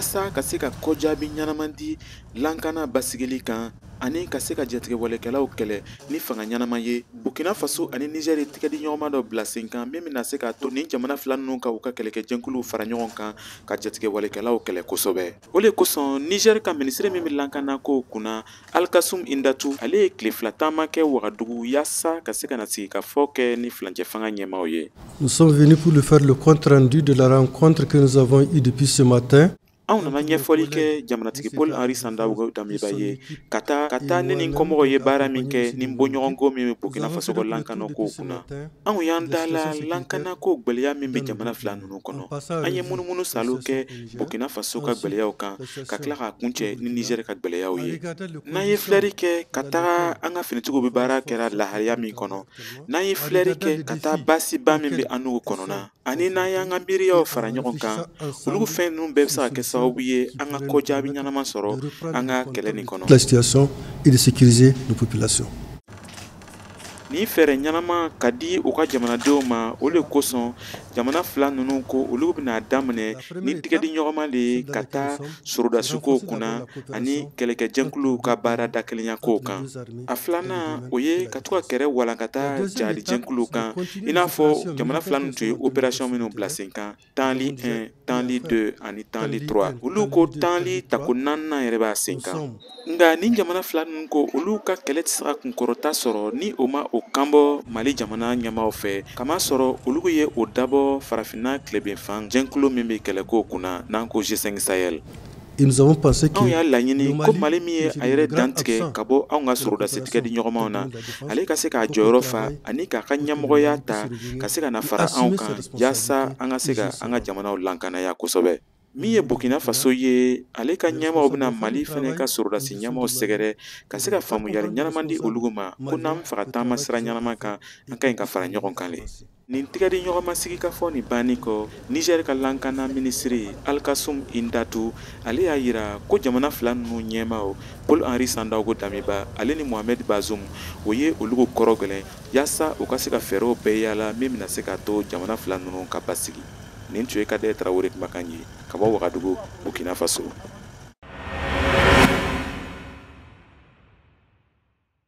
yaasa ka se ka kɔjaabi ɲɛnaman di lankana basigili kan ani ka se ka jatigɛ walekɛlaw kɛlɛ ni fanga ɲɛnaman ye. Burkina Faso ani Niger ye tigɛdi ɲɔgɔnma dɔ bila sen kan min bɛna se k'a to nin jamana fila ninnu ka u ka kɛlɛkɛjɛnkuluw fara ɲɔgɔn kan ka jatigɛ walekɛlaw kɛlɛ kosɛbɛ. O de kosɔn Niger ka minisiri min bɛ lankana ko kunna Alkasum Indatu ale ye tile fila taama kɛ Wagadugu yaasa ka se ka na sigi ka fɔ kɛ ni falancɛ fanga ɲɛmaaw ye. Nous sommes venus pour le faire le compte rendu de la rencontre que nous avons eue depuis ce matin. Anw nana ɲɛfɔli kɛ jamanatigi Paul Henri Sandaogo Damiba ye ka taa ne ni kɔmɔgɔ ye baara min kɛ ni bɔɲɔgɔnko min bɛ Burkina Faso ka lankana kow kunna. Anw y'an da la lankana ko gwɛlɛya min bɛ jamana fila ninnu kɔnɔ. An ye munumunu salo kɛ Burkina Faso ka gwɛlɛyaw kan ka tila k'a kuncɛ ni Niger ka gwɛlɛyaw ye. N'an ye filɛri kɛ ka taga an ka finitigiw bɛ baara kɛra lahariya min kɔnɔ, n'an ye filɛri kɛ ka taa baasiba min bɛ an n'u kɔnɔna, ani n'an y'an ka miiriyaw fara ɲɔgɔn kan, olu fɛn ninnu bɛɛ bɛ se ka kɛ sababu ye an ka kɔjaabi ɲɛnaman sɔrɔ an ka kɛlɛ nin kɔnɔ. La situation est de sécuriser nos populations. Ni fɛɛrɛ ɲɛnama ka di u ka jamanadenw ma, o de kosɔn jamana fila ninnu ko olu bɛna daminɛ ni tigɛdi ɲɔgɔnma de ye ka taa sorodasikow kunna ani kɛlɛkɛjɛnkuluw ka baara dakelenya kow kan. A filanan o ye ka to ka kɛrɛ walankata jarijɛnkuluw kan i n'a fɔ jamana fila ninnu tun ye opération minnu bila sen kan Tanli 1, Tanli 2 ani Tanli 3. Olu ko Tanli tako 4nan yɛrɛ b'a sen kan. Nga ni jamana fila ninnu ko olu ka kɛlɛ tɛ se ka kunkɔrɔta sɔrɔ ni o ma o kanbɔ Mali jamana ɲɛmaaw fɛ, kamasɔrɔ olu ye o dabɔ farafinna tilebenfan jɛnkulu min bɛ kɛlɛkow kunna n'an ko G5 Sahel. Et nous avons pensé que anw y'a laɲini ko Mali min ye a yɛrɛ dantigɛ ka bɔ anw ka sorodasi tigɛdi ɲɔgɔnmaw na, ale ka se k'a jɔyɔrɔ fa ani k'a ka ɲɛmɔgɔya ta ka se ka na fara anw kan yaasa an ka se ka an ka jamanaw lankanaya kosɛbɛ. Min ye Burkina Faso ye, ale ka ɲɛmaaw bɛna Mali fɛnɛ ka sorodasi ɲɛmaaw sɛgɛrɛ ka se ka faamuyali ɲɛnaman di olugu ma ko n'an bɛ fɛ ka taama sira ɲɛnaman kan an ka ɲi ka fara ɲɔgɔn kan le. Nin tigɛdi ɲɔgɔnma sigi ka fɔ nin bannen kɔ, Niger ka lankana minisiri Alkasum Indatu ale y'a yira ko jamana fila ninnu ɲɛmaaw Paul Henri Sandaogo Damiba ale ni Mohamed Bazoum o ye olugu kɔrɔ gɛlɛn yaasa u ka se ka fɛɛrɛw bɛɛ yaala min bɛna se ka to jamana fila ninnu ka basigi. Nin tun ye Kadɛrɛ Tarawele kumakan ye ka bɔ Wagadugu, Burkina Faso.